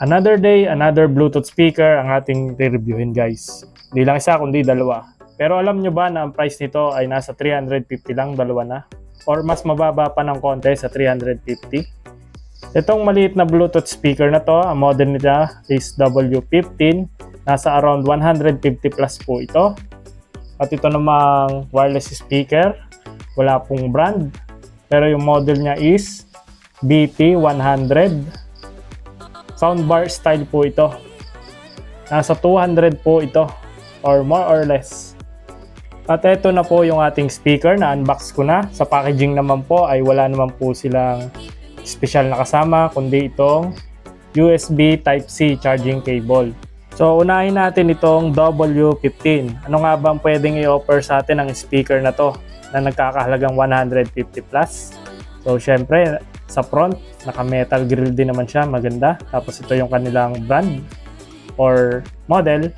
Another day, another Bluetooth speaker ang ating re-reviewin guys. Hindi lang isa kundi dalawa. Pero alam nyo ba na ang price nito ay nasa 350 lang, dalawa na? Or mas mababa pa ng konti sa 350? Itong maliit na Bluetooth speaker na to, ang model nito is W15. Nasa around 150 plus po ito. At ito namang wireless speaker. Wala pong brand. Pero yung model niya is BT100. Soundbar style po ito. Nasa 200 po ito or more or less. At ito na po yung ating speaker na unbox ko na. Sa packaging naman po ay wala naman po silang special na kasama kundi itong USB Type-C charging cable. So unahin natin itong W15. Ano nga bang pwedeng i-offer sa atin ng speaker na to na nagkakahalagang 150 plus? So syempre sa front, naka-metal grill din naman siya, maganda. Tapos ito yung kanilang brand or model.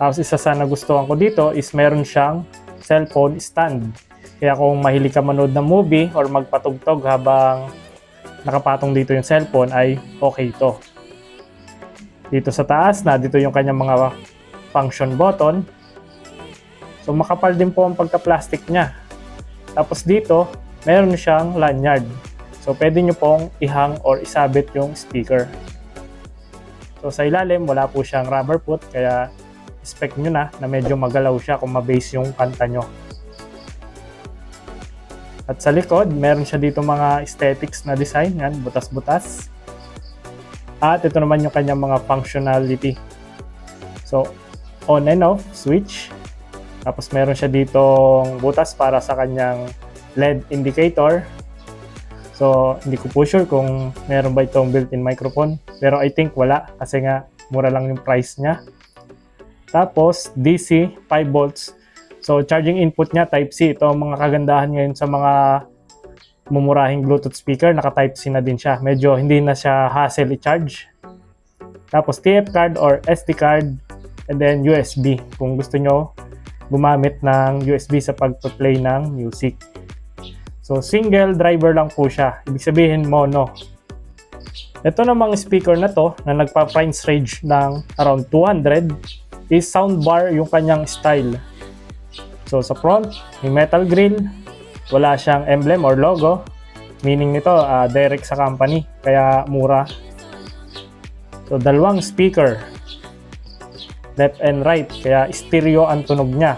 Tapos isa sa nagustuhan ko dito is meron siyang cellphone stand. Kaya kung mahilig ka manood ng movie or magpatugtog habang nakapatong dito yung cellphone ay okay ito. Dito sa taas na dito yung kanyang mga function button. So makapal din po ang pagka-plastic niya. Tapos dito, meron siyang lanyard. So, pwede nyo pong ihang or isabit yung speaker. So, sa ilalim, wala po siyang rubber foot. Kaya, expect nyo na medyo magalaw siya kung mabase yung kanta nyo. At sa likod, meron siya dito mga aesthetics na design. Yan, butas-butas. At ito naman yung kanyang mga functionality. So, on and off switch. Tapos, meron siya ditong butas para sa kanyang LED indicator. So, hindi ko po sure kung meron ba itong built-in microphone. Pero I think wala kasi nga mura lang yung price niya. Tapos, DC 5 volts. So, charging input niya Type-C. Ito ang mga kagandahan ngayon sa mga mumurahing Bluetooth speaker. Naka-Type-C na din siya. Medyo hindi na siya hassle i-charge. Tapos, TF card or SD card. And then, USB. Kung gusto nyo gumamit ng USB sa pag-play ng music. So, single driver lang po siya. Ibig sabihin mono. Ito namang speaker na to na nagpa-price range ng around 200 is soundbar yung kanyang style. So, sa front, may metal grill. Wala siyang emblem or logo. Meaning nito, direct sa company. Kaya mura. So, dalawang speaker. Left and right. Kaya stereo ang tunog niya.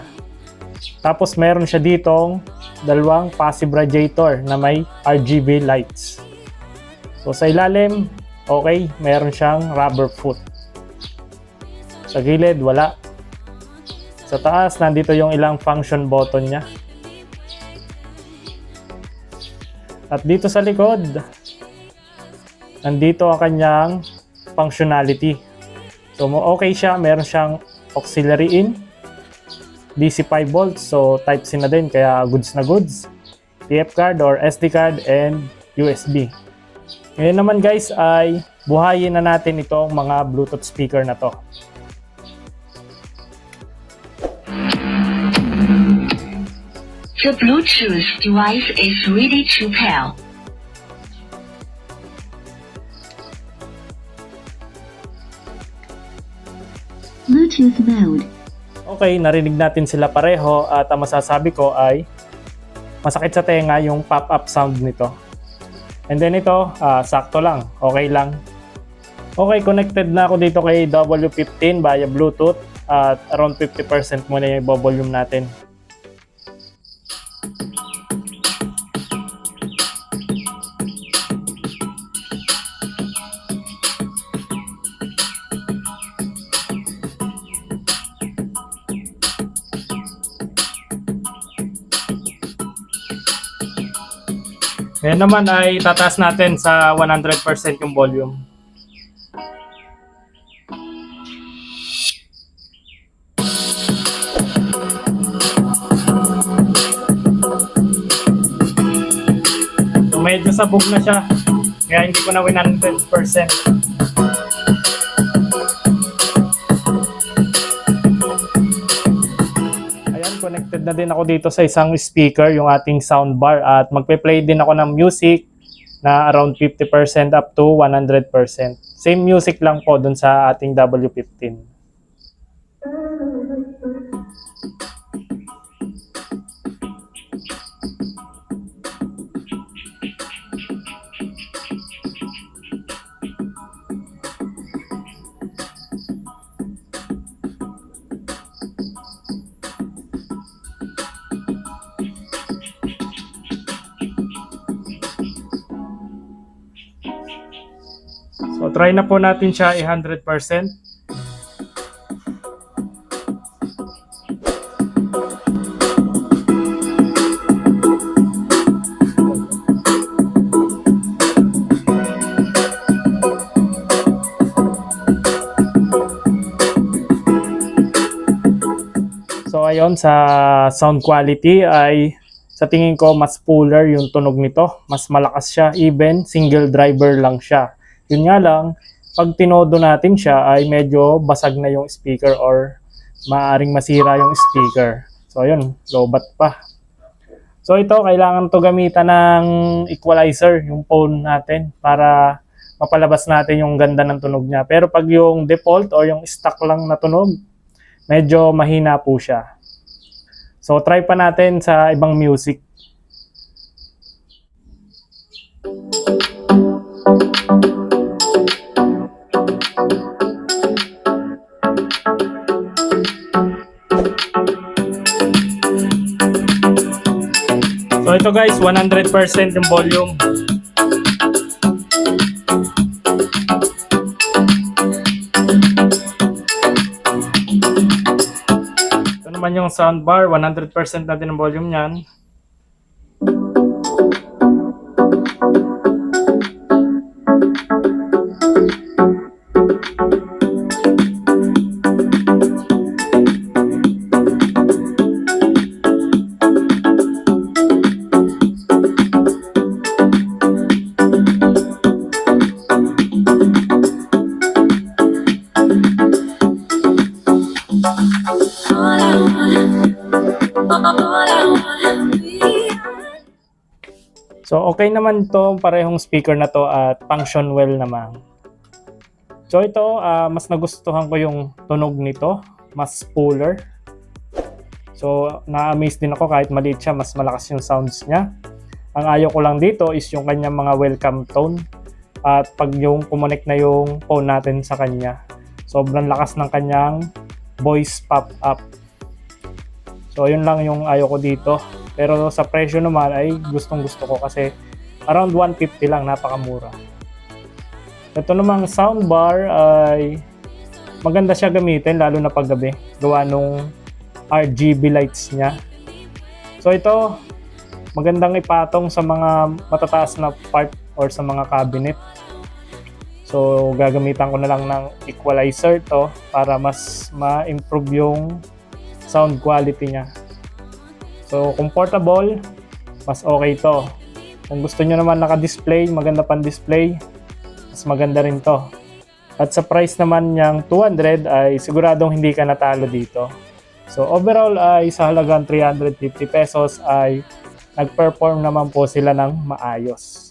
Tapos, meron siya ditong dalawang passive radiator na may RGB lights. So sa ilalim, okay, meron siyang rubber foot. Sa gilid, wala. Sa taas, nandito yung ilang function button niya. At dito sa likod, nandito ang kanyang functionality. So okay siya, meron siyang auxiliary in, DC 5 volts, so Type-C na din, kaya goods na goods. TF card or SD card and USB. Ngayon naman guys ay buhayin na natin itong mga Bluetooth speaker na to. The Bluetooth device is ready to pair. Bluetooth mode. Okay, narinig natin sila pareho at ang masasabi ko ay masakit sa tenga yung pop-up sound nito. And then ito, sakto lang, okay lang. Okay, connected na ako dito kay W15 via Bluetooth at around 50% muna yung volume natin. Ngayon naman ay tataas natin sa 100% yung volume. So medyo sabog na siya. Kaya hindi ko na 100%. Connected na din ako dito sa isang speaker, yung ating soundbar, at magpe-play din ako ng music na around 50% up to 100%. Same music lang po dun sa ating W15. So try na po natin siya i-100%. So ayun, sa sound quality ay sa tingin ko mas fuller yung tunog nito. Mas malakas siya, even single driver lang siya. Yun nga lang, pag tinodo natin siya ay medyo basag na yung speaker or maaring masira yung speaker. So ayun, lobat pa. So ito, kailangan to gamitan ng equalizer, yung phone natin, para mapalabas natin yung ganda ng tunog niya. Pero pag yung default or yung stock lang na tunog, medyo mahina po siya. So try pa natin sa ibang music. So ito guys, 100% yung volume. Ito naman yung soundbar, 100% natin ang volume niyan. So okay naman to, parehong speaker na to at function well naman. So ito, mas nagustuhan ko yung tunog nito, mas fuller. So na-amaze din ako kahit maliit siya, mas malakas yung sounds niya. Ang ayaw ko lang dito is yung kanyang mga welcome tone. At pag yung kumonek na yung phone natin sa kanya, sobrang lakas ng kanyang voice pop-up. So yun lang yung ayaw ko dito. Pero sa presyo naman ay gustong gusto ko kasi around 150 lang, napakamura. Ito namang soundbar ay maganda siya gamitin lalo na paggabi. Gawa nung RGB lights niya. So ito, magandang ipatong sa mga matataas na part or sa mga cabinet. So gagamitan ko na lang ng equalizer to para mas ma-improve yung sound quality niya. So comfortable, mas okay to. Kung gusto nyo naman naka-display, maganda pang display, mas maganda rin to. At sa price naman niyang 200 ay siguradong hindi ka natalo dito. So overall ay sa halagang 350 pesos ay nag-perform naman po sila ng maayos.